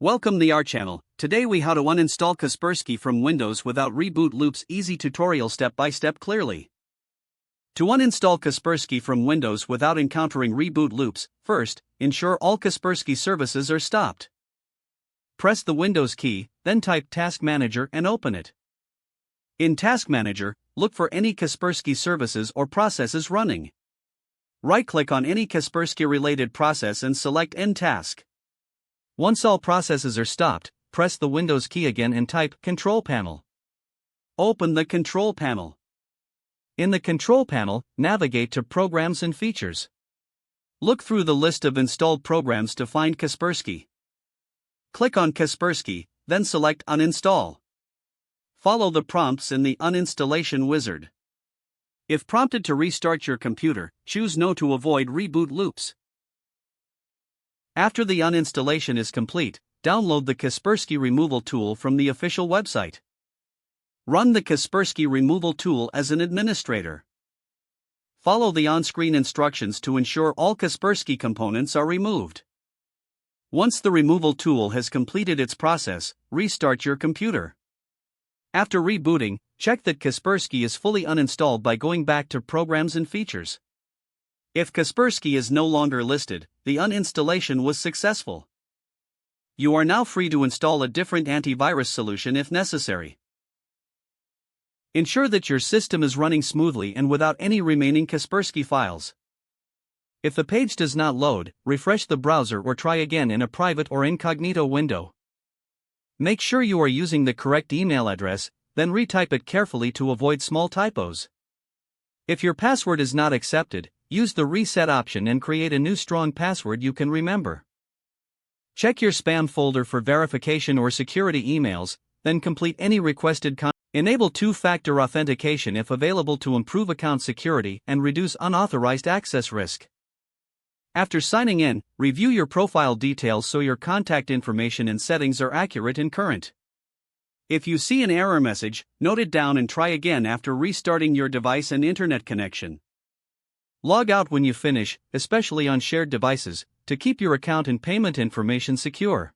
Welcome to our channel. Today we how to uninstall Kaspersky from Windows without reboot loops. Easy tutorial step by step clearly. To uninstall Kaspersky from Windows without encountering reboot loops, first, ensure all Kaspersky services are stopped. Press the Windows key, then type Task Manager and open it. In Task Manager, look for any Kaspersky services or processes running. Right-click on any Kaspersky-related process and select End Task. Once all processes are stopped, press the Windows key again and type Control Panel. Open the Control Panel. In the Control Panel, navigate to Programs and Features. Look through the list of installed programs to find Kaspersky. Click on Kaspersky, then select Uninstall. Follow the prompts in the Uninstallation wizard. If prompted to restart your computer, choose No to avoid reboot loops. After the uninstallation is complete, download the Kaspersky removal tool from the official website. Run the Kaspersky removal tool as an administrator. Follow the on-screen instructions to ensure all Kaspersky components are removed. Once the removal tool has completed its process, restart your computer. After rebooting, check that Kaspersky is fully uninstalled by going back to Programs and Features. If Kaspersky is no longer listed, the uninstallation was successful. You are now free to install a different antivirus solution if necessary. Ensure that your system is running smoothly and without any remaining Kaspersky files. If the page does not load, refresh the browser or try again in a private or incognito window. Make sure you are using the correct email address, then retype it carefully to avoid small typos. If your password is not accepted, use the reset option and create a new strong password you can remember. Check your spam folder for verification or security emails, then complete any requested content. Enable two-factor authentication if available to improve account security and reduce unauthorized access risk. After signing in, review your profile details so your contact information and settings are accurate and current. If you see an error message, note it down and try again after restarting your device and internet connection. Log out when you finish, especially on shared devices, to keep your account and payment information secure.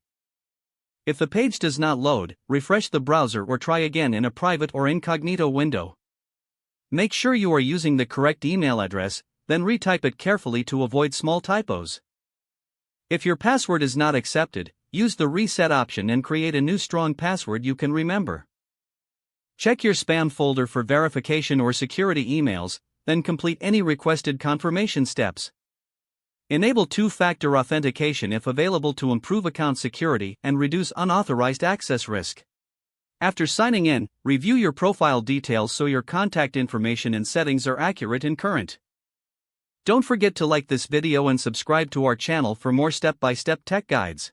If the page does not load, refresh the browser or try again in a private or incognito window. Make sure you are using the correct email address, then retype it carefully to avoid small typos. If your password is not accepted, use the reset option and create a new strong password you can remember. Check your spam folder for verification or security emails, then complete any requested confirmation steps. Enable two-factor authentication if available to improve account security and reduce unauthorized access risk. After signing in, review your profile details so your contact information and settings are accurate and current. Don't forget to like this video and subscribe to our channel for more step-by-step tech guides.